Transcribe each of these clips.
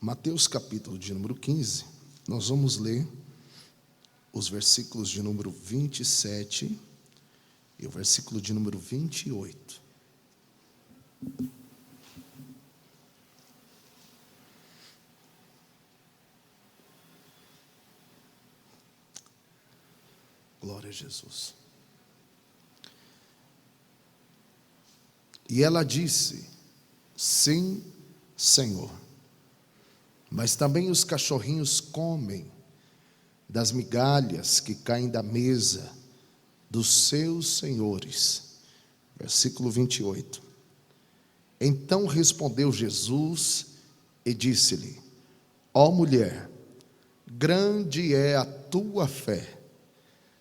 Mateus capítulo de número 15, nós vamos ler os versículos de número 27 e o versículo de número 28. Glória a Jesus. E ela disse: sim, Senhor, mas também os cachorrinhos comem das migalhas que caem da mesa dos seus senhores. Versículo 28. Então respondeu Jesus e disse-lhe: ó mulher, grande é a tua fé,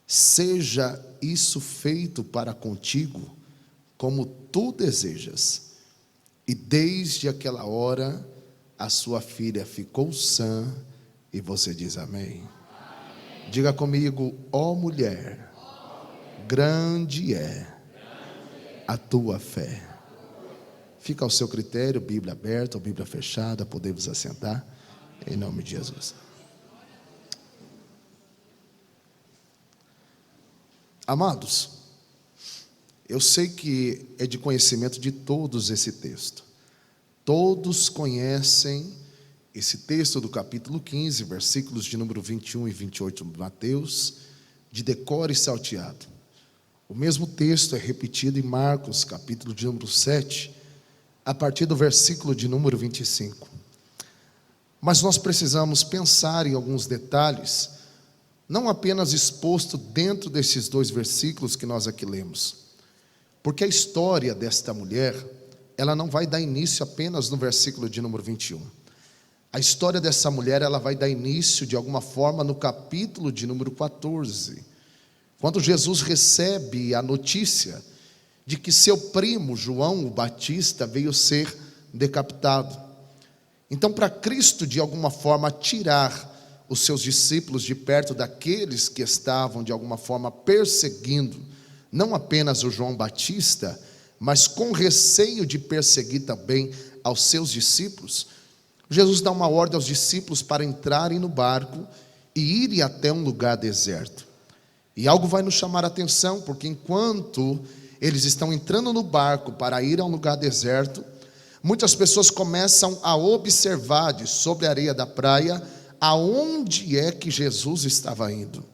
seja isso feito para contigo como tu desejas. E desde aquela hora a sua filha ficou sã. E você diz amém? Amém. Diga comigo: ó mulher, grande é a tua fé. Fica ao seu critério, Bíblia aberta ou Bíblia fechada, podemos assentar, em nome de Jesus. Amados, eu sei que é de conhecimento de todos esse texto. Todos conhecem esse texto do capítulo 15, versículos de número 21 e 28 de Mateus, de decor e salteado. O mesmo texto é repetido em Marcos, capítulo de número 7, a partir do versículo de número 25. Mas nós precisamos pensar em alguns detalhes, não apenas exposto dentro desses dois versículos que nós aqui lemos. Porque a história desta mulher, ela não vai dar início apenas no versículo de número 21. A história dessa mulher, ela vai dar início de alguma forma no capítulo de número 14. Quando Jesus recebe a notícia de que seu primo João o Batista veio ser decapitado. Então, para Cristo de alguma forma tirar os seus discípulos de perto daqueles que estavam de alguma forma perseguindo, não apenas o João Batista, mas com receio de perseguir também aos seus discípulos, Jesus dá uma ordem aos discípulos para entrarem no barco e irem até um lugar deserto. E algo vai nos chamar a atenção, porque enquanto eles estão entrando no barco para ir a um lugar deserto, muitas pessoas começam a observar de sobre a areia da praia aonde é que Jesus estava indo.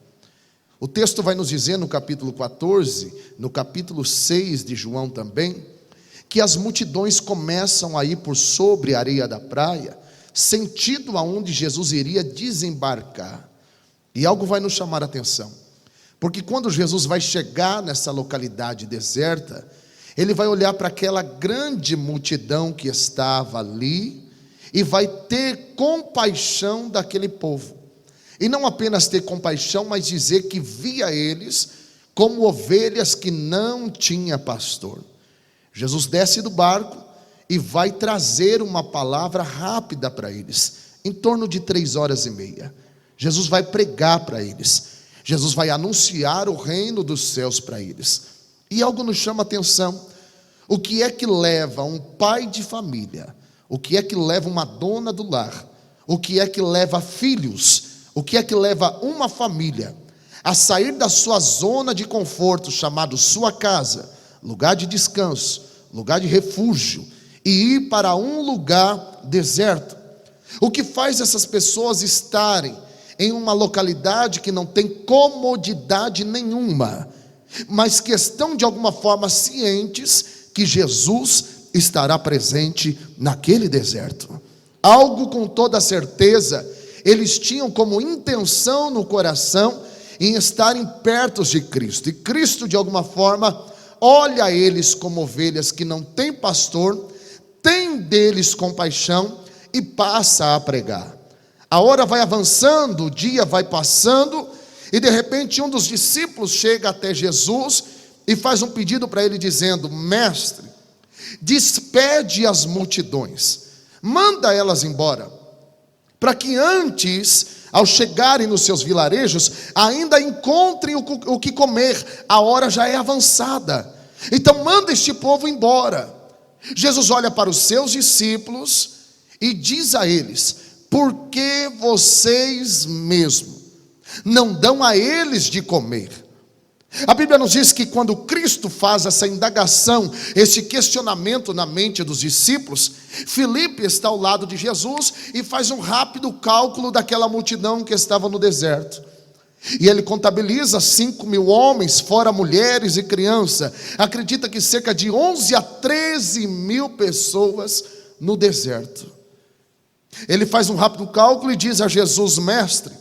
O texto vai nos dizer no capítulo 14, no capítulo 6 de João também, que as multidões começam a ir por sobre a areia da praia, sentido aonde Jesus iria desembarcar. E algo vai nos chamar a atenção, porque quando Jesus vai chegar nessa localidade deserta, ele vai olhar para aquela grande multidão que estava ali e vai ter compaixão daquele povo. E não apenas ter compaixão, mas dizer que via eles como ovelhas que não tinha pastor. Jesus desce do barco e vai trazer uma palavra rápida para eles, em torno de 3h30. Jesus vai pregar para eles. Jesus vai anunciar o reino dos céus para eles. E algo nos chama a atenção. O que é que leva um pai de família? O que é que leva uma dona do lar? O que é que leva filhos? O que é que leva uma família a sair da sua zona de conforto, chamado sua casa, lugar de descanso, lugar de refúgio, e ir para um lugar deserto? O que faz essas pessoas estarem em uma localidade que não tem comodidade nenhuma, mas que estão de alguma forma cientes que Jesus estará presente naquele deserto? Algo com toda certeza eles tinham como intenção no coração em estarem perto de Cristo. E Cristo de alguma forma olha eles como ovelhas que não têm pastor, tem deles compaixão e passa a pregar. A hora vai avançando, o dia vai passando, e de repente um dos discípulos chega até Jesus e faz um pedido para ele dizendo: mestre, despede as multidões, manda elas embora, para que antes, ao chegarem nos seus vilarejos, ainda encontrem o que comer. A hora já é avançada, então manda este povo embora. Jesus olha para os seus discípulos e diz a eles: por que vocês mesmos não dão a eles de comer? A Bíblia nos diz que quando Cristo faz essa indagação, esse questionamento na mente dos discípulos, Filipe está ao lado de Jesus e faz um rápido cálculo daquela multidão que estava no deserto. E ele contabiliza 5.000 homens, fora mulheres e crianças. Acredita que cerca de 11 a 13 mil pessoas no deserto. Ele faz um rápido cálculo e diz a Jesus: mestre,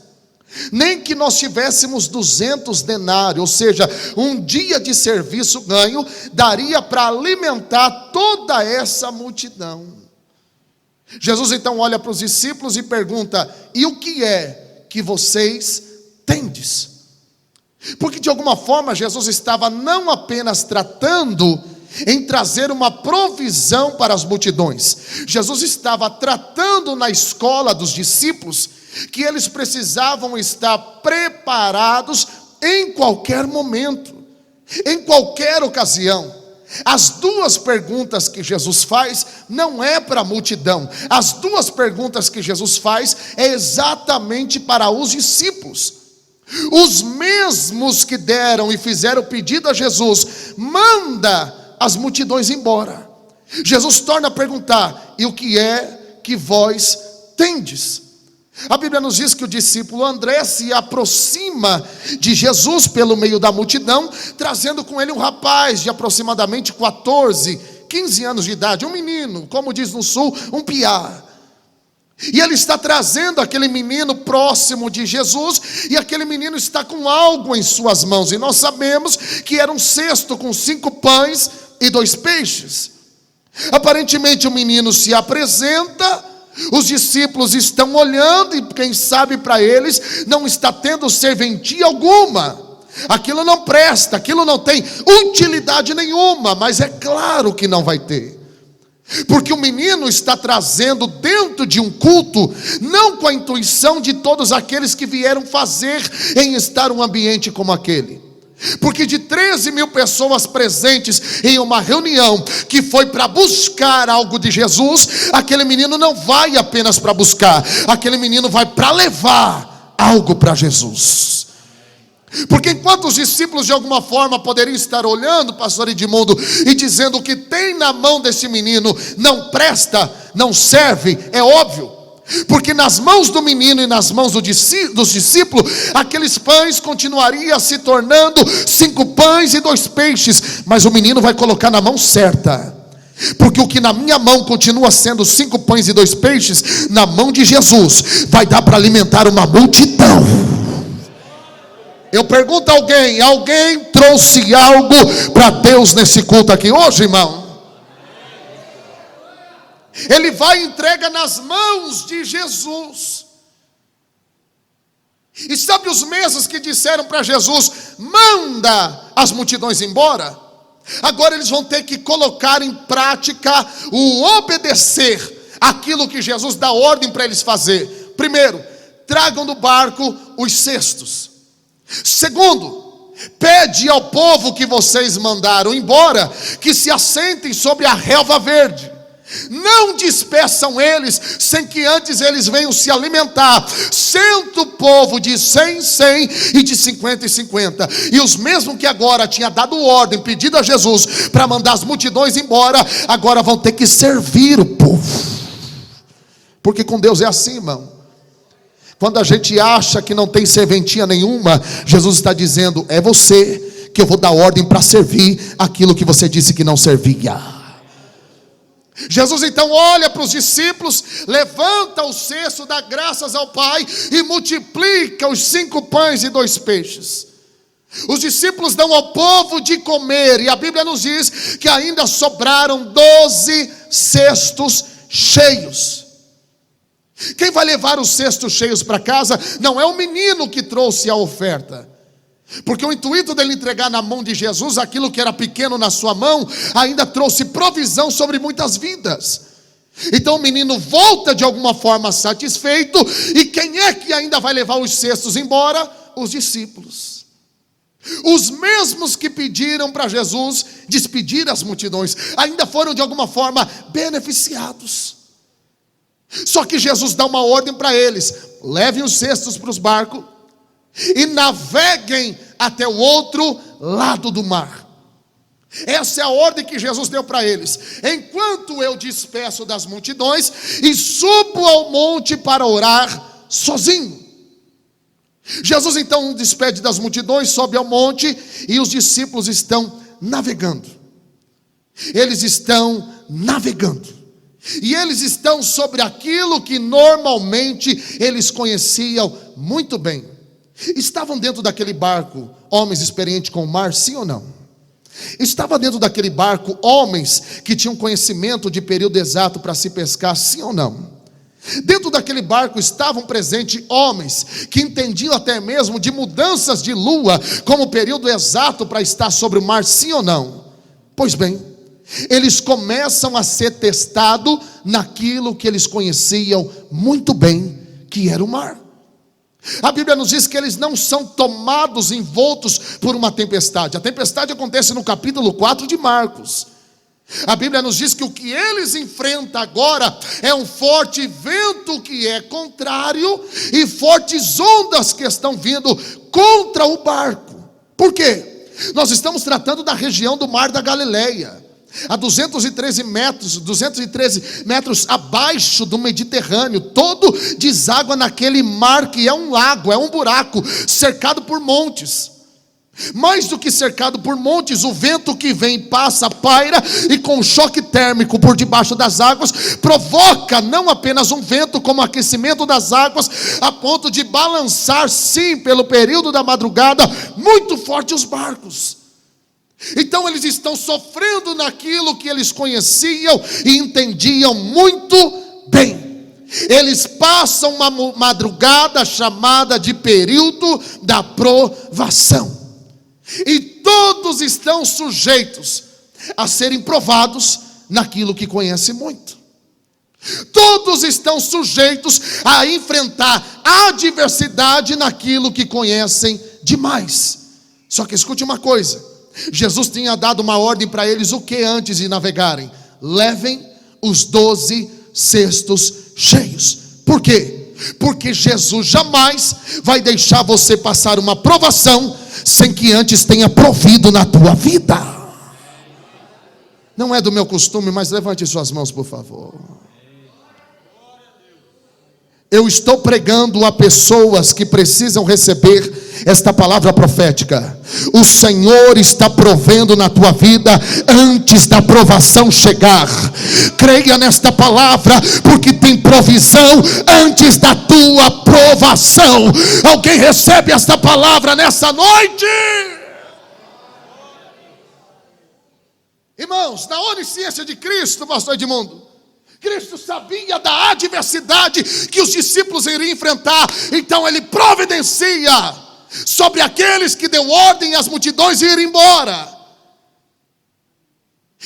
nem que nós tivéssemos 200 denários, ou seja, um dia de serviço ganho, daria para alimentar toda essa multidão. Jesus então olha para os discípulos e pergunta: e o que é que vocês tendes? Porque de alguma forma Jesus estava não apenas tratando em trazer uma provisão para as multidões, Jesus estava tratando na escola dos discípulos que eles precisavam estar preparados em qualquer momento, em qualquer ocasião. As duas perguntas que Jesus faz não é para a multidão. As duas perguntas que Jesus faz é exatamente para os discípulos. Os mesmos que deram e fizeram pedido a Jesus: manda as multidões embora. Jesus torna a perguntar: e o que é que vós tendes? A Bíblia nos diz que o discípulo André se aproxima de Jesus pelo meio da multidão, trazendo com ele um rapaz de aproximadamente 14, 15 anos de idade, um menino, como diz no sul, um piá. E ele está trazendo aquele menino próximo de Jesus, e aquele menino está com algo em suas mãos, e nós sabemos que era um cesto com 5 pães e 2 peixes. Aparentemente o menino se apresenta, os discípulos estão olhando, e quem sabe para eles não está tendo serventia alguma. Aquilo não presta, aquilo não tem utilidade nenhuma, mas é claro que não vai ter. Porque o menino está trazendo dentro de um culto, não com a intuição de todos aqueles que vieram fazer em estar um ambiente como aquele. Porque de 13 mil pessoas presentes em uma reunião que foi para buscar algo de Jesus, aquele menino não vai apenas para buscar, aquele menino vai para levar algo para Jesus. Porque enquanto os discípulos de alguma forma poderiam estar olhando, pastor Edmundo, e dizendo: o que tem na mão desse menino não presta, não serve, é óbvio. Porque nas mãos do menino e nas mãos dos discípulos, aqueles pães continuariam se tornando 5 pães e 2 peixes. Mas o menino vai colocar na mão certa. Porque o que na minha mão continua sendo 5 pães e 2 peixes, na mão de Jesus vai dar para alimentar uma multidão. Eu pergunto a alguém trouxe algo para Deus nesse culto aqui hoje, irmão? Ele vai e entrega nas mãos de Jesus. E sabe os mesmos que disseram para Jesus: manda as multidões embora? Agora eles vão ter que colocar em prática o obedecer aquilo que Jesus dá ordem para eles fazer. Primeiro, tragam do barco os cestos. Segundo, pede ao povo que vocês mandaram embora que se assentem sobre a relva verde. Não despeçam eles sem que antes eles venham se alimentar. Senta o povo de 100 em 100 e de 50 em 50. E os mesmos que agora tinha dado ordem, pedido a Jesus para mandar as multidões embora, agora vão ter que servir o povo. Porque com Deus é assim, irmão. Quando a gente acha que não tem serventia nenhuma, Jesus está dizendo: é você que eu vou dar ordem para servir aquilo que você disse que não servia. Jesus então olha para os discípulos, levanta o cesto, dá graças ao Pai e multiplica os 5 pães e 2 peixes. Os discípulos dão ao povo de comer, e a Bíblia nos diz que ainda sobraram 12 cestos cheios. Quem vai levar os cestos cheios para casa não é o menino que trouxe a oferta. Porque o intuito dele entregar na mão de Jesus aquilo que era pequeno na sua mão, ainda trouxe provisão sobre muitas vidas. Então o menino volta de alguma forma satisfeito. E quem é que ainda vai levar os cestos embora? Os discípulos. Os mesmos que pediram para Jesus despedir as multidões, ainda foram de alguma forma beneficiados. Só que Jesus dá uma ordem para eles: levem os cestos para os barcos e naveguem até o outro lado do mar. Essa é a ordem que Jesus deu para eles: enquanto eu despeço das multidões e subo ao monte para orar sozinho. Jesus então despede das multidões, sobe ao monte e os discípulos estão navegando. Eles estão navegando. E eles estão sobre aquilo que normalmente eles conheciam muito bem. Estavam dentro daquele barco homens experientes com o mar, sim ou não? Estava dentro daquele barco homens que tinham conhecimento de período exato para se pescar, sim ou não? Dentro daquele barco estavam presentes homens que entendiam até mesmo de mudanças de lua como período exato para estar sobre o mar, sim ou não? Pois bem, eles começam a ser testados naquilo que eles conheciam muito bem, que era o mar. A Bíblia nos diz que eles não são tomados, envoltos por uma tempestade. A tempestade acontece no capítulo 4 de Marcos. A Bíblia nos diz que o que eles enfrentam agora é um forte vento que é contrário e fortes ondas que estão vindo contra o barco. Por quê? Nós estamos tratando da região do Mar da Galileia, a 213 metros abaixo do Mediterrâneo. Todo deságua naquele mar que é um lago, é um buraco, cercado por montes. Mais do que cercado por montes, o vento que vem passa, paira, e com choque térmico por debaixo das águas, provoca não apenas um vento, como aquecimento das águas, a ponto de balançar, sim, pelo período da madrugada, muito forte os barcos. Então eles estão sofrendo naquilo que eles conheciam e entendiam muito bem. Eles passam uma madrugada chamada de período da provação. E todos estão sujeitos a serem provados naquilo que conhecem muito. Todos estão sujeitos a enfrentar a adversidade naquilo que conhecem demais. Só que escute uma coisa: Jesus tinha dado uma ordem para eles, o que antes de navegarem? Levem os 12 cestos cheios. Por quê? Porque Jesus jamais vai deixar você passar uma provação sem que antes tenha provido na tua vida. Não é do meu costume, mas levante suas mãos, por favor. Eu estou pregando a pessoas que precisam receber esta palavra profética. O Senhor está provendo na tua vida antes da provação chegar. Creia nesta palavra, porque tem provisão antes da tua provação. Alguém recebe esta palavra nessa noite? Irmãos, na onisciência de Cristo, pastor Edmundo, Cristo sabia da adversidade que os discípulos iriam enfrentar. Então ele providencia sobre aqueles que deu ordem às multidões ir embora.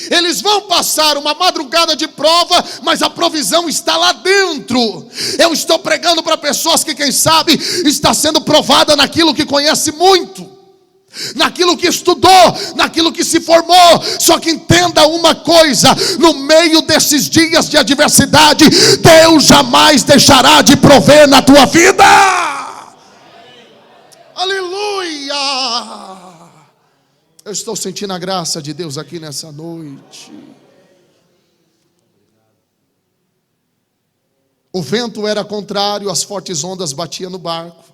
Eles vão passar uma madrugada de prova, mas a provisão está lá dentro. Eu estou pregando para pessoas que, quem sabe, está sendo provada naquilo que conhece muito, naquilo que estudou, naquilo que se formou. Só que entenda uma coisa: no meio desses dias de adversidade, Deus jamais deixará de prover na tua vida. Aleluia! Eu estou sentindo a graça de Deus aqui nessa noite. O vento era contrário, as fortes ondas batiam no barco.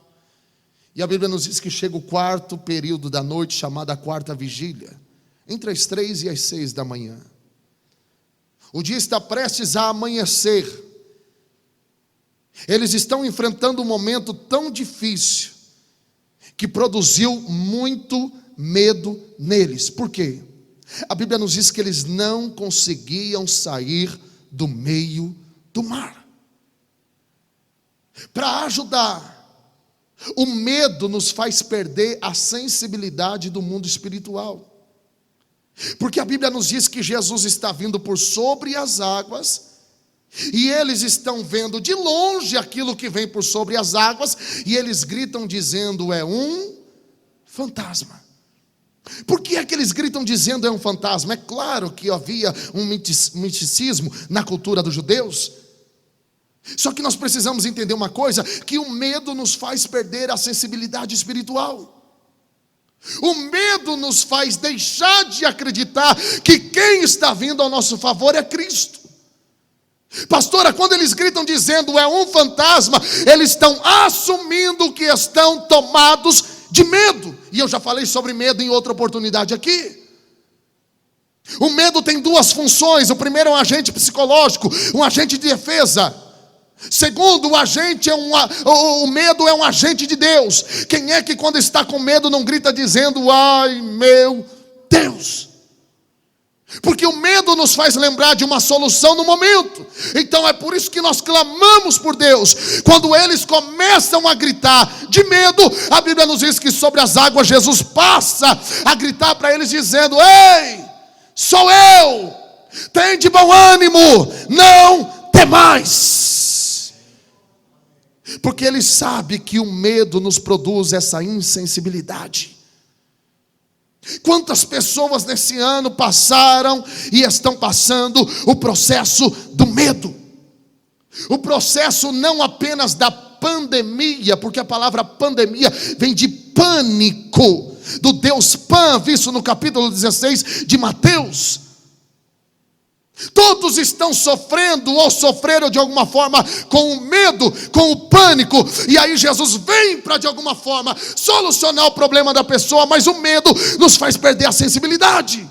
E a Bíblia nos diz que chega o quarto período da noite, chamada a quarta vigília, entre as 3 e as 6 da manhã. O dia está prestes a amanhecer. Eles estão enfrentando um momento tão difícil que produziu muito medo neles. Por quê? A Bíblia nos diz que eles não conseguiam sair do meio do mar. Para ajudar, o medo nos faz perder a sensibilidade do mundo espiritual. Porque a Bíblia nos diz que Jesus está vindo por sobre as águas, e eles estão vendo de longe aquilo que vem por sobre as águas, e eles gritam dizendo: é um fantasma. Por que é que eles gritam dizendo é um fantasma? É claro que havia um misticismo na cultura dos judeus. Só que nós precisamos entender uma coisa, que o medo nos faz perder a sensibilidade espiritual. O medo nos faz deixar de acreditar que quem está vindo ao nosso favor é Cristo. Pastora, quando eles gritam dizendo é um fantasma, eles estão assumindo que estão tomados de medo. E eu já falei sobre medo em outra oportunidade aqui. O medo tem duas funções. O primeiro é um agente psicológico, um agente de defesa. Segundo, o medo é um agente de Deus. Quem é que quando está com medo não grita dizendo ai meu Deus? Porque o medo nos faz lembrar de uma solução no momento. Então é por isso que nós clamamos por Deus. Quando eles começam a gritar de medo, a Bíblia nos diz que sobre as águas Jesus passa a gritar para eles dizendo: ei, sou eu, tem de bom ânimo, não temais. Porque ele sabe que o medo nos produz essa insensibilidade. Quantas pessoas nesse ano passaram e estão passando o processo do medo? O processo não apenas da pandemia, porque a palavra pandemia vem de pânico, do Deus Pan, visto no capítulo 16 de Mateus. Todos estão sofrendo ou sofreram de alguma forma com o medo, com o pânico. E aí Jesus vem para de alguma forma solucionar o problema da pessoa, mas o medo nos faz perder a sensibilidade.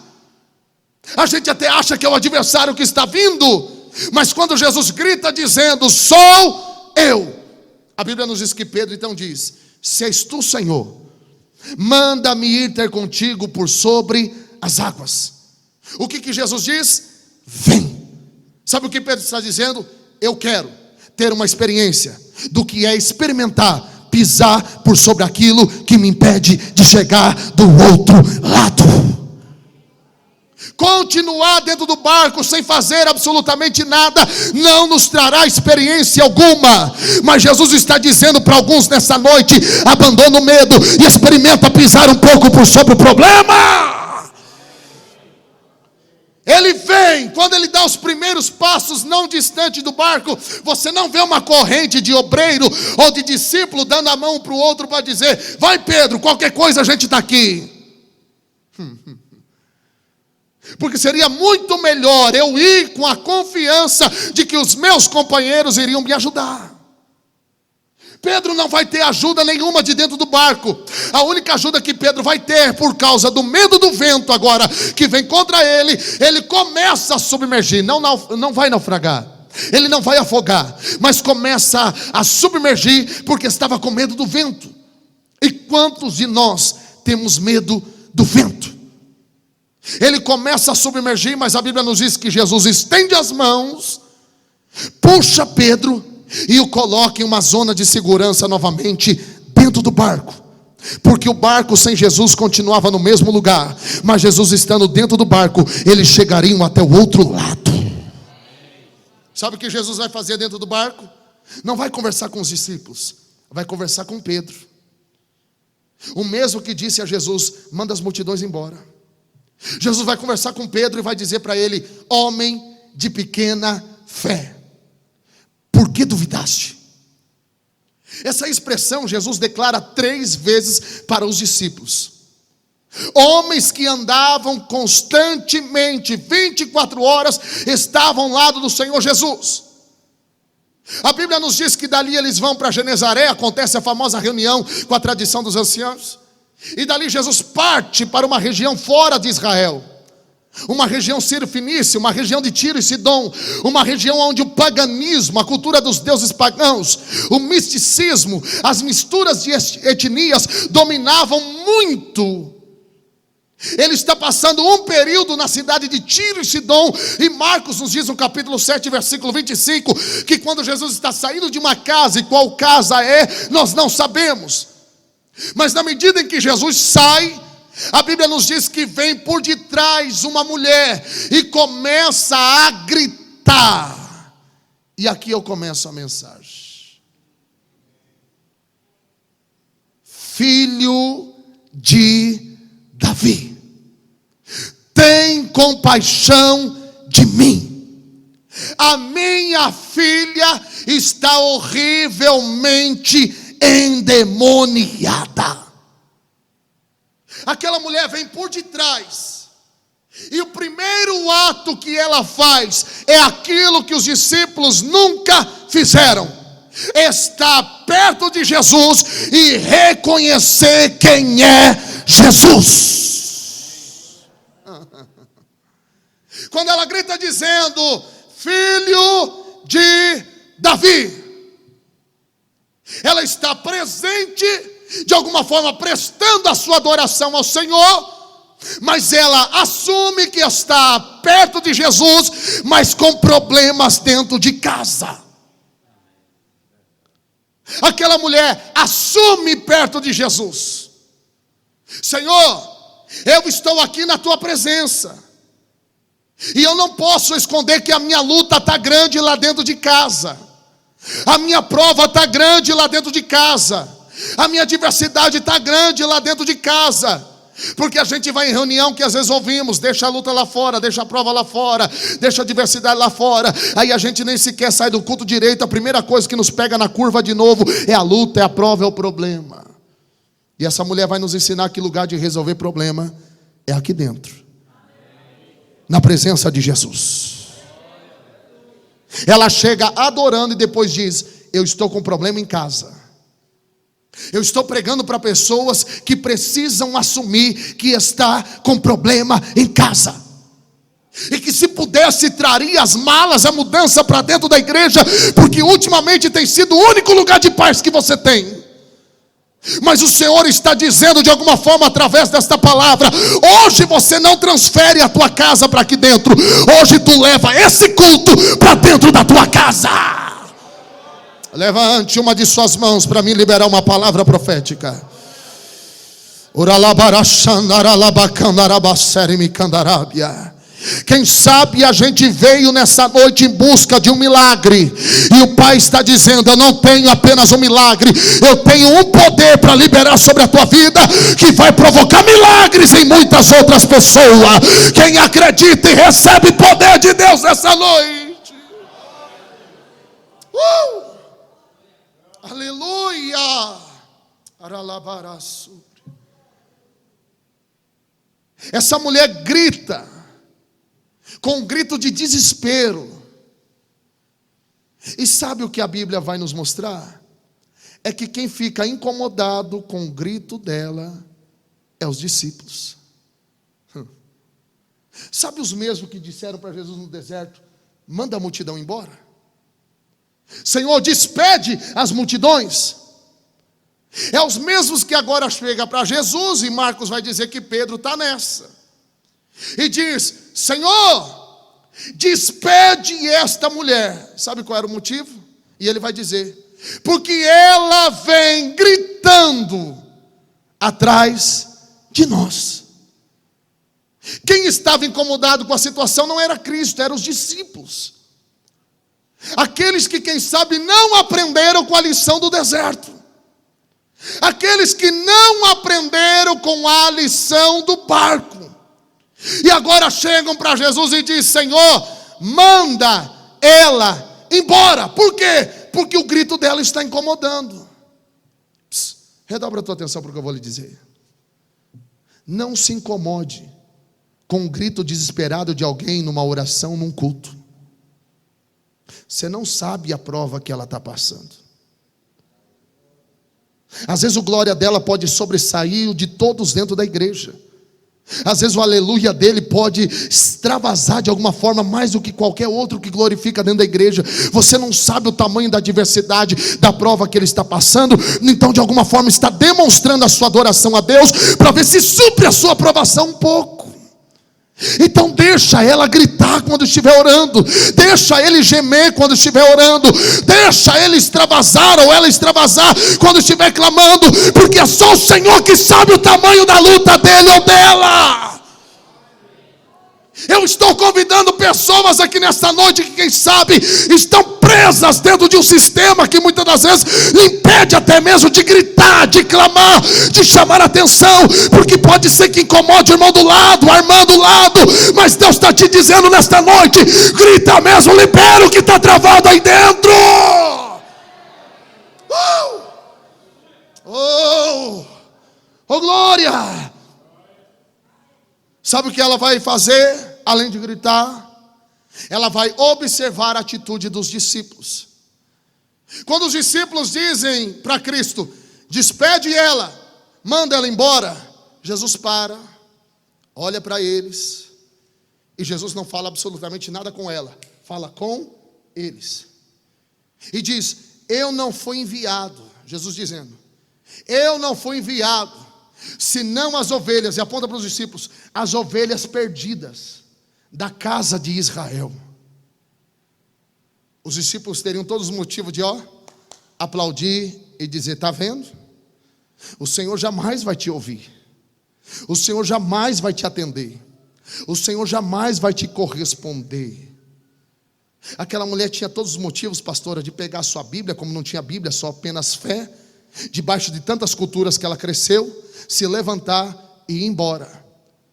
A gente até acha que é o adversário que está vindo, mas quando Jesus grita dizendo sou eu, a Bíblia nos diz que Pedro então diz: se és tu, Senhor, manda-me ir ter contigo por sobre as águas. O que Jesus diz? Vem. Sabe o que Pedro está dizendo? Eu quero ter uma experiência do que é experimentar, pisar por sobre aquilo que me impede de chegar do outro lado. Continuar dentro do barco sem fazer absolutamente nada não nos trará experiência alguma. Mas Jesus está dizendo para alguns nessa noite: abandona o medo e experimenta pisar um pouco por sobre o problema. Ele vem, quando ele dá os primeiros passos não distante do barco, você não vê uma corrente de obreiro ou de discípulo dando a mão para o outro para dizer: vai Pedro, qualquer coisa a gente está aqui. Porque seria muito melhor eu ir com a confiança de que os meus companheiros iriam me ajudar. Pedro não vai ter ajuda nenhuma de dentro do barco. A única ajuda que Pedro vai ter, por causa do medo do vento agora que vem contra ele, ele começa a submergir. Não vai naufragar, ele não vai afogar, mas começa a submergir porque estava com medo do vento. E quantos de nós temos medo do vento? Ele começa a submergir, mas a Bíblia nos diz que Jesus estende as mãos, puxa Pedro e o coloca em uma zona de segurança novamente dentro do barco. Porque o barco sem Jesus continuava no mesmo lugar, mas Jesus estando dentro do barco, eles chegariam até o outro lado. Sabe o que Jesus vai fazer dentro do barco? Não vai conversar com os discípulos, vai conversar com Pedro. O mesmo que disse a Jesus: manda as multidões embora. Jesus vai conversar com Pedro e vai dizer para ele: homem de pequena fé, por que duvidaste? Essa expressão Jesus declara 3 vezes para os discípulos. Homens que andavam constantemente, 24 horas, estavam ao lado do Senhor Jesus. A Bíblia nos diz que dali eles vão para Genezaré, acontece a famosa reunião com a tradição dos anciãos. E dali Jesus parte para uma região fora de Israel, uma região sírio-fenícia, uma região de Tiro e Sidom, uma região onde o paganismo, a cultura dos deuses pagãos, o misticismo, as misturas de etnias dominavam muito. Ele está passando um período na cidade de Tiro e Sidom, e Marcos nos diz no capítulo 7, versículo 25, que quando Jesus está saindo de uma casa, e qual casa é, nós não sabemos. Mas na medida em que Jesus sai, a Bíblia nos diz que vem por detrás uma mulher e começa a gritar. E aqui eu começo a mensagem. Filho de Davi, tem compaixão de mim. a minha filha está horrivelmente endemoniada. Aquela mulher vem por detrás, e o primeiro ato que ela faz é aquilo que os discípulos nunca fizeram: estar perto de Jesus e reconhecer quem é Jesus. Quando ela grita dizendo: filho de Davi, ela está presente, de alguma forma prestando a sua adoração ao Senhor, mas ela assume que está perto de Jesus, mas com problemas dentro de casa. Aquela mulher assume perto de Jesus: Senhor, eu estou aqui na tua presença, e eu não posso esconder que a minha luta está grande lá dentro de casa, a minha prova está grande lá dentro de casa, a minha adversidade está grande lá dentro de casa. Porque a gente vai em reunião que às vezes ouvimos: deixa a luta lá fora, deixa a prova lá fora, deixa a adversidade lá fora. Aí a gente nem sequer sai do culto direito. A primeira coisa que nos pega na curva de novo é a luta, é a prova, é o problema. E essa mulher vai nos ensinar que lugar de resolver problema é aqui dentro, na presença de Jesus. Ela chega adorando e depois diz: eu estou com problema em casa. Eu estou pregando para pessoas que precisam assumir que está com problema em casa, e que se pudesse traria as malas, a mudança para dentro da igreja, porque ultimamente tem sido o único lugar de paz que você tem. Mas o Senhor está dizendo de alguma forma através desta palavra: hoje você não transfere a tua casa para aqui dentro, hoje tu leva esse culto para dentro da tua casa. Levante uma de suas mãos para mim liberar uma palavra profética. Quem sabe a gente veio nessa noite em busca de um milagre, e o Pai está dizendo: eu não tenho apenas um milagre, eu tenho um poder para liberar sobre a tua vida, que vai provocar milagres em muitas outras pessoas. Quem acredita e recebe poder de Deus nessa noite? Aleluia! Essa mulher grita com um grito de desespero. E sabe o que a Bíblia vai nos mostrar? É que quem fica incomodado com o grito dela é os discípulos. Sabe os mesmos que disseram para Jesus no deserto: manda a multidão embora? Senhor, despede as multidões. É os mesmos que agora chegam para Jesus, e Marcos vai dizer que Pedro está nessa, e diz: Senhor, despede esta mulher. Sabe qual era o motivo? E ele vai dizer: porque ela vem gritando atrás de nós. Quem estava incomodado com a situação não era Cristo, eram os discípulos. Aqueles que, quem sabe, não aprenderam com a lição do deserto. Aqueles que não aprenderam com a lição do barco. E agora chegam para Jesus e dizem: Senhor, manda ela embora. Por quê? Porque o grito dela está incomodando. Redobra a tua atenção para o que eu vou lhe dizer. Não se incomode com o grito desesperado de alguém numa oração, num culto. Você não sabe a prova que ela está passando. Às vezes o glória dela pode sobressair o de todos dentro da igreja. Às vezes o aleluia dele pode extravasar de alguma forma mais do que qualquer outro que glorifica dentro da igreja. Você não sabe o tamanho da adversidade, da prova que ele está passando. Então de alguma forma está demonstrando a sua adoração a Deus, para ver se supre a sua aprovação um pouco. Então deixa ela gritar quando estiver orando, deixa ele gemer quando estiver orando, deixa ele extravasar ou ela extravasar quando estiver clamando, porque é só o Senhor que sabe o tamanho da luta dele ou dela. Eu estou convidando pessoas aqui nesta noite que, quem sabe, estão presas dentro de um sistema que muitas das vezes lhe impede até mesmo de gritar, de clamar, de chamar a atenção, porque pode ser que incomode o irmão do lado, a irmã do lado, mas Deus está te dizendo nesta noite: grita mesmo, libera o que está travado aí dentro. Oh, glória! Sabe o que ela vai fazer, além de gritar? Ela vai observar a atitude dos discípulos. Quando os discípulos dizem para Cristo: despede ela, manda ela embora, Jesus para, olha para eles, e Jesus não fala absolutamente nada com ela, fala com eles, e diz: eu não fui enviado, Jesus dizendo, eu não fui enviado senão as ovelhas, e aponta para os discípulos, as ovelhas perdidas da casa de Israel. Os discípulos teriam todos os motivos de aplaudir e dizer: está vendo? O Senhor jamais vai te ouvir, o Senhor jamais vai te atender, o Senhor jamais vai te corresponder. Aquela mulher tinha todos os motivos, pastora, de pegar a sua Bíblia, como não tinha Bíblia, só apenas fé, debaixo de tantas culturas que ela cresceu, se levantar e ir embora.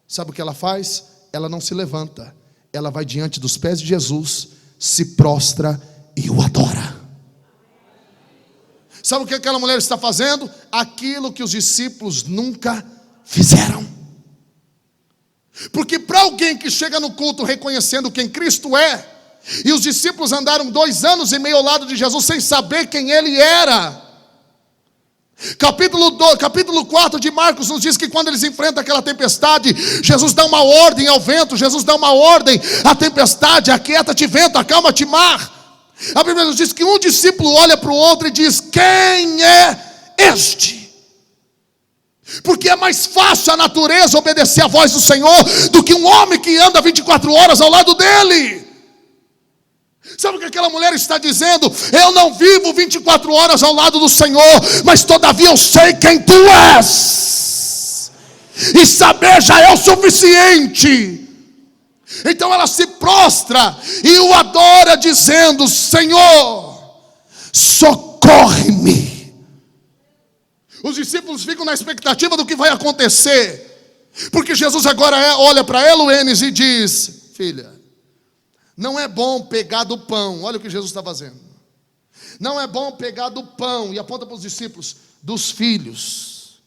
Sabe o que ela faz? Ela não se levanta, ela vai diante dos pés de Jesus, se prostra e o adora. Sabe o que aquela mulher está fazendo? Aquilo que os discípulos nunca fizeram. Porque para alguém que chega no culto reconhecendo quem Cristo é, e os discípulos andaram 2 anos e meio ao lado de Jesus sem saber quem ele era. Capítulo 4 de Marcos nos diz que quando eles enfrentam aquela tempestade, Jesus dá uma ordem ao vento, Jesus dá uma ordem à tempestade: aquieta-te vento, acalma-te mar. A Bíblia nos diz que um discípulo olha para o outro e diz: quem é este? Porque é mais fácil a natureza obedecer à voz do Senhor do que um homem que anda 24 horas ao lado dele. Sabe o que aquela mulher está dizendo? Eu não vivo 24 horas ao lado do Senhor, mas todavia eu sei quem tu és, e saber já é o suficiente. Então ela se prostra e o adora, dizendo: Senhor, socorre-me. Os discípulos ficam na expectativa do que vai acontecer, porque Jesus agora olha para Eloênis e diz: filha, não é bom pegar do pão. Olha o que Jesus está fazendo. Não é bom pegar do pão, e aponta para os discípulos, dos filhos,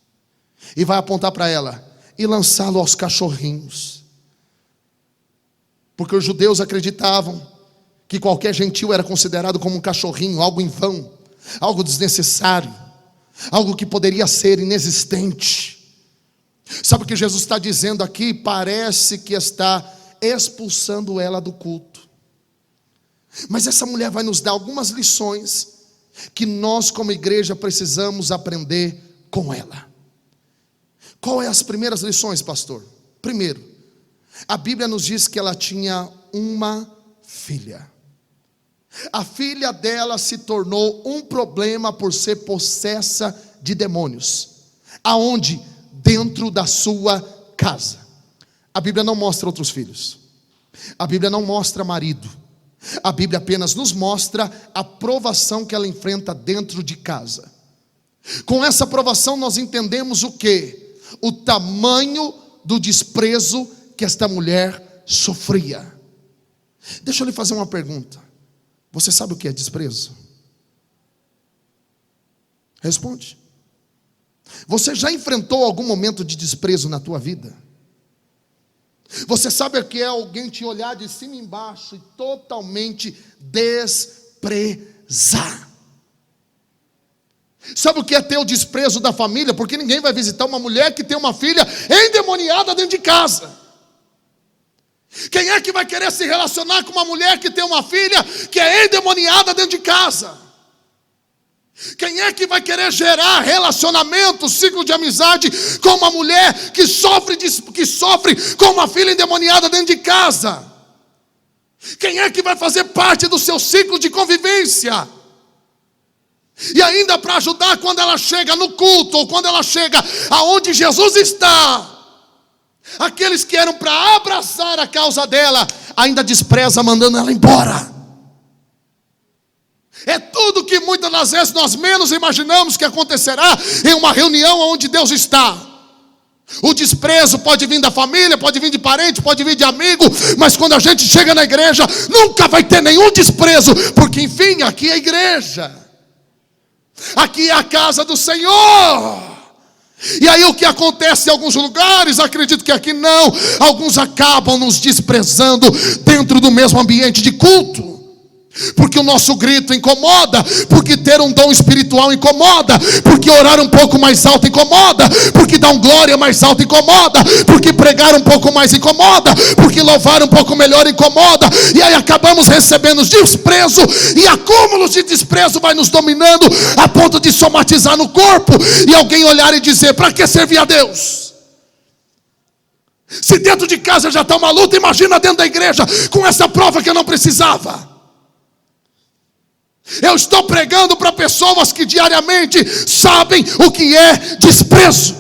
e vai apontar para ela, e lançá-lo aos cachorrinhos. Porque os judeus acreditavam que qualquer gentil era considerado como um cachorrinho, algo em vão, algo desnecessário, algo que poderia ser inexistente. Sabe o que Jesus está dizendo aqui? Parece que está expulsando ela do culto. Mas essa mulher vai nos dar algumas lições que nós como igreja precisamos aprender com ela. Qual é as primeiras lições, pastor? Primeiro, a Bíblia nos diz que ela tinha uma filha. A filha dela se tornou um problema por ser possessa de demônios. Aonde? Dentro da sua casa. A Bíblia não mostra outros filhos. A Bíblia não mostra marido. A Bíblia apenas nos mostra a provação que ela enfrenta dentro de casa. Com essa provação nós entendemos o quê? O tamanho do desprezo que esta mulher sofria. Deixa eu lhe fazer uma pergunta. Você sabe o que é desprezo? Responde. Você já enfrentou algum momento de desprezo na tua vida? Você sabe o que é alguém te olhar de cima e embaixo e totalmente desprezar? Sabe o que é ter o desprezo da família? Porque ninguém vai visitar uma mulher que tem uma filha endemoniada dentro de casa. Quem é que vai querer se relacionar com uma mulher que tem uma filha que é endemoniada dentro de casa? Quem é que vai querer gerar relacionamento, ciclo de amizade com uma mulher que sofre com uma filha endemoniada dentro de casa? Quem é que vai fazer parte do seu ciclo de convivência? E ainda para ajudar quando ela chega no culto, ou quando ela chega aonde Jesus está, Aqueles que eram para abraçar a causa dela, ainda despreza, mandando ela embora. É tudo que muitas das vezes nós menos imaginamos que acontecerá em uma reunião onde Deus está. O desprezo pode vir da família, pode vir de parente, pode vir de amigo, mas quando a gente chega na igreja, nunca vai ter nenhum desprezo, porque enfim, aqui é a igreja, aqui é a casa do Senhor. E aí o que acontece em alguns lugares, acredito que aqui não, alguns acabam nos desprezando dentro do mesmo ambiente de culto. Porque o nosso grito incomoda, porque ter um dom espiritual incomoda, porque orar um pouco mais alto incomoda, porque dar um glória mais alto incomoda, porque pregar um pouco mais incomoda, porque louvar um pouco melhor incomoda. E aí acabamos recebendo desprezo, e acúmulos de desprezo vai nos dominando a ponto de somatizar no corpo, e alguém olhar e dizer: para que servir a Deus? Se dentro de casa já está uma luta, imagina dentro da igreja com essa prova que eu não precisava. Eu estou pregando para pessoas que diariamente sabem o que é desprezo.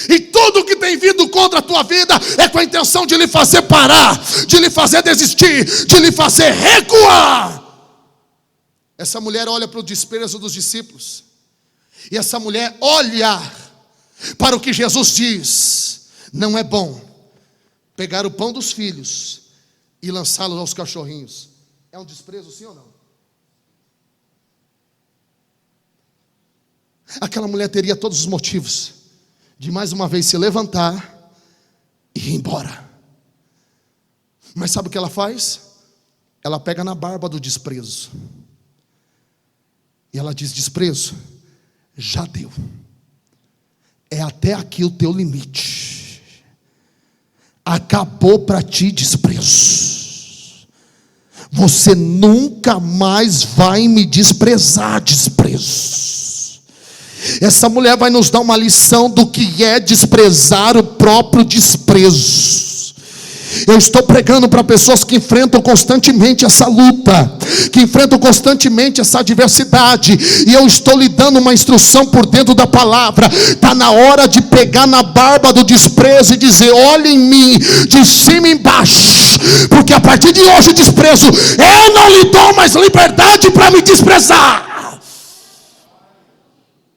E tudo que tem vindo contra a tua vida é com a intenção de lhe fazer parar, de lhe fazer desistir, de lhe fazer recuar. Essa mulher olha para o desprezo dos discípulos, e essa mulher olha para o que Jesus diz: não é bom pegar o pão dos filhos e lançá-lo aos cachorrinhos. É um desprezo, sim ou não? Aquela mulher teria todos os motivos de mais uma vez se levantar e ir embora. Mas sabe o que ela faz? Ela pega na barba do desprezo. E ela diz: desprezo, já deu. É até aqui o teu limite. Acabou para ti desprezo. Você nunca mais vai me desprezar, desprezo. Essa mulher vai nos dar uma lição do que é desprezar o próprio desprezo. Eu estou pregando para pessoas que enfrentam constantemente essa luta, que enfrentam constantemente essa adversidade, e eu estou lhe dando uma instrução por dentro da palavra. Está na hora de pegar na barba do desprezo e dizer: olha em mim, de cima e embaixo, porque a partir de hoje o desprezo, eu não lhe dou mais liberdade para me desprezar.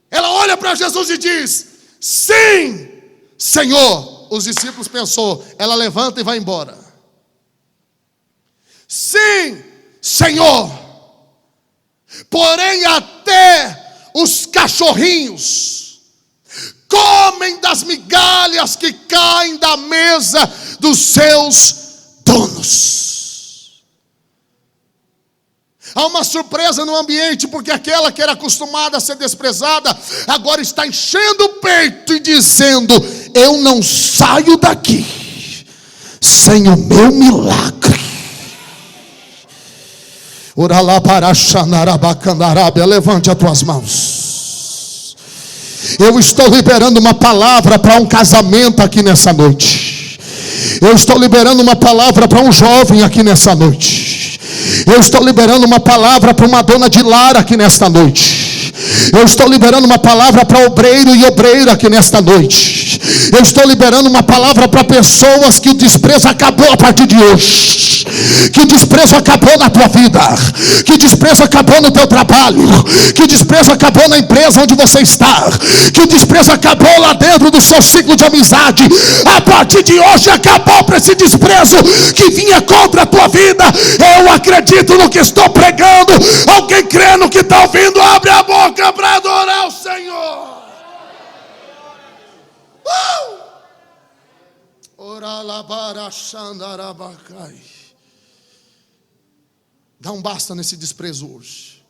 Ela olha para Jesus e diz: sim, Senhor. Os discípulos pensou, ela levanta e vai embora. Sim, Senhor. Porém até os cachorrinhos comem das migalhas que caem da mesa dos seus donos. Há uma surpresa no ambiente, porque aquela que era acostumada a ser desprezada, agora está enchendo o peito e dizendo: eu não saio daqui sem o meu milagre. Levante as tuas mãos. Eu estou liberando uma palavra para um casamento aqui nessa noite. Eu estou liberando uma palavra para um jovem aqui nessa noite. Eu estou liberando uma palavra para uma dona de lar aqui nesta noite. Eu estou liberando uma palavra para obreiro e obreira aqui nesta noite. Eu estou liberando uma palavra para pessoas que o desprezo acabou a partir de hoje. Que o desprezo acabou na tua vida. Que o desprezo acabou no teu trabalho. Que o desprezo acabou na empresa onde você está. Que o desprezo acabou lá dentro do seu ciclo de amizade. A partir de hoje acabou para esse desprezo que vinha contra a tua vida. Eu acredito no que estou pregando. Alguém crê no que está ouvindo? Abre a boca para adorar o Senhor. Dá um basta nesse desprezo hoje.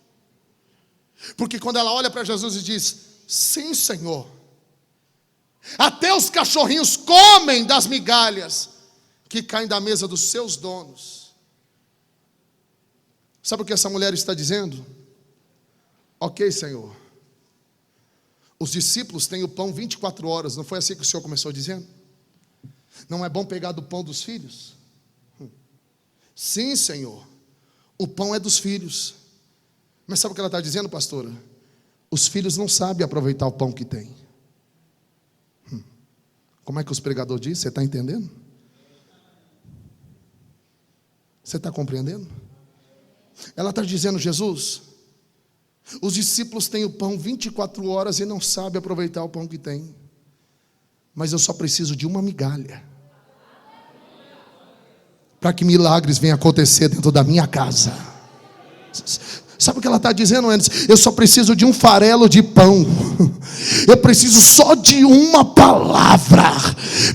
Porque quando ela olha para Jesus e diz: sim, Senhor, até os cachorrinhos comem das migalhas que caem da mesa dos seus donos. Sabe o que essa mulher está dizendo? Ok, Senhor, os discípulos têm o pão 24 horas. Não foi assim que o Senhor começou dizendo? Não é bom pegar do pão dos filhos? Sim, Senhor, o pão é dos filhos. Mas sabe o que ela está dizendo, pastora? Os filhos não sabem aproveitar o pão que tem. Como é que os pregadores dizem? Você está entendendo? Você está compreendendo? Ela está dizendo: Jesus, os discípulos têm o pão 24 horas e não sabem aproveitar o pão que tem. Mas eu só preciso de uma migalha para que milagres venham acontecer dentro da minha casa. Sabe o que ela está dizendo antes? Eu só preciso de um farelo de pão. Eu preciso só de uma palavra.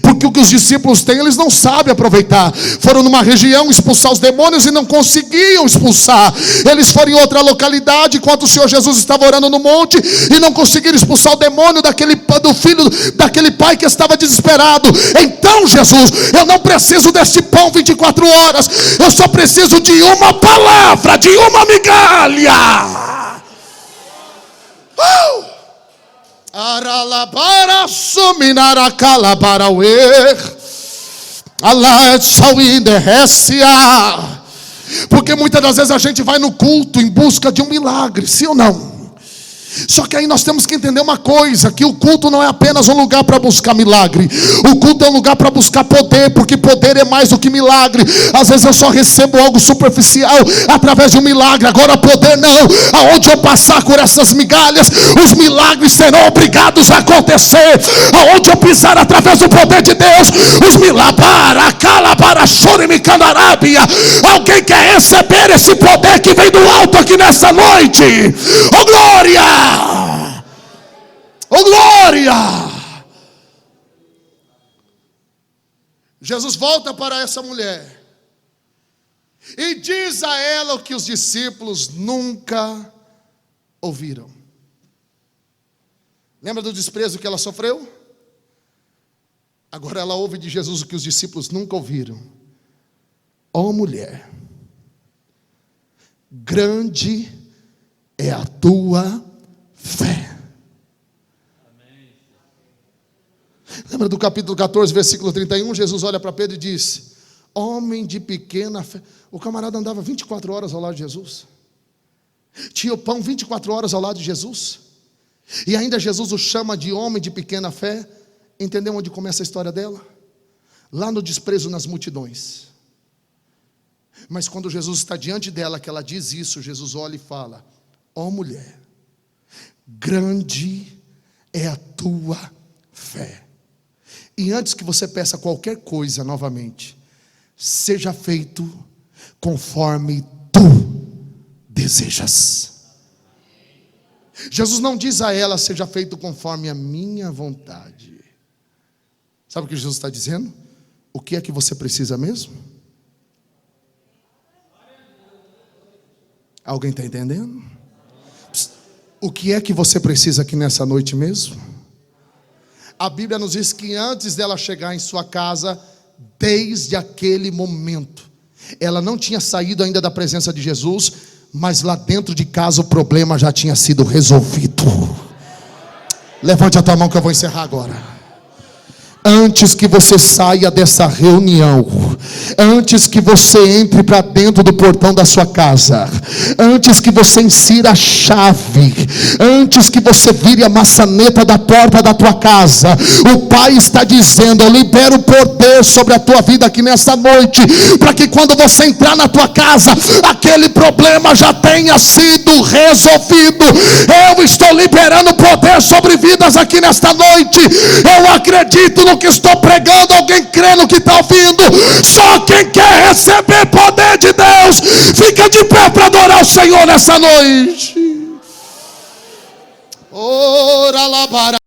Porque o que os discípulos têm, eles não sabem aproveitar. Foram numa região expulsar os demônios e não conseguiam expulsar. Eles foram em outra localidade enquanto o Senhor Jesus estava orando no monte e não conseguiram expulsar o demônio do filho daquele pai que estava desesperado. Então, Jesus, eu não preciso desse pão 24 horas. Eu só preciso de uma palavra, de uma migalha. Aralabara suminara calabaraue Allah sauinderrecia. Porque muitas das vezes a gente vai no culto em busca de um milagre, sim ou não? Só que aí nós temos que entender uma coisa, que o culto não é apenas um lugar para buscar milagre. O culto é um lugar para buscar poder, porque poder é mais do que milagre. Às vezes eu só recebo algo superficial através de um milagre. Agora poder não. Aonde eu passar por essas migalhas, os milagres serão obrigados a acontecer. Aonde eu pisar através do poder de Deus, os milagres. Alguém quer receber esse poder que vem do alto aqui nessa noite? Oh glória! Oh glória! Jesus volta para essa mulher e diz a ela o que os discípulos nunca ouviram. Lembra do desprezo que ela sofreu? Agora ela ouve de Jesus o que os discípulos nunca ouviram. Ó mulher, grande é a tua fé. Lembra do capítulo 14, versículo 31? Jesus olha para Pedro e diz: homem de pequena fé. O camarada andava 24 horas ao lado de Jesus, tinha o pão 24 horas ao lado de Jesus, e ainda Jesus o chama de homem de pequena fé. Entendeu onde começa a história dela? Lá no desprezo nas multidões. Mas quando Jesus está diante dela, que ela diz isso, Jesus olha e fala: ó mulher, grande é a tua fé. E antes que você peça qualquer coisa novamente, seja feito conforme tu desejas. Jesus não diz a ela: seja feito conforme a minha vontade. Sabe o que Jesus está dizendo? O que é que você precisa mesmo? Alguém está entendendo? O que é que você precisa aqui nessa noite mesmo? A Bíblia nos diz que antes dela chegar em sua casa, desde aquele momento, ela não tinha saído ainda da presença de Jesus, mas lá dentro de casa o problema já tinha sido resolvido. Levante a tua mão que eu vou encerrar agora. Antes que você saia dessa reunião, antes que você entre para dentro do portão da sua casa, antes que você insira a chave, antes que você vire a maçaneta da porta da tua casa, o Pai está dizendo: eu libero o poder sobre a tua vida aqui nessa noite, para que quando você entrar na tua casa, aquele problema já tenha sido resolvido. Eu estou liberando poder sobre vidas aqui nesta noite. Eu acredito no que estou pregando. Alguém crê no que está ouvindo? Só quem quer receber poder de Deus, fica de pé para adorar o Senhor nessa noite. Ora lá.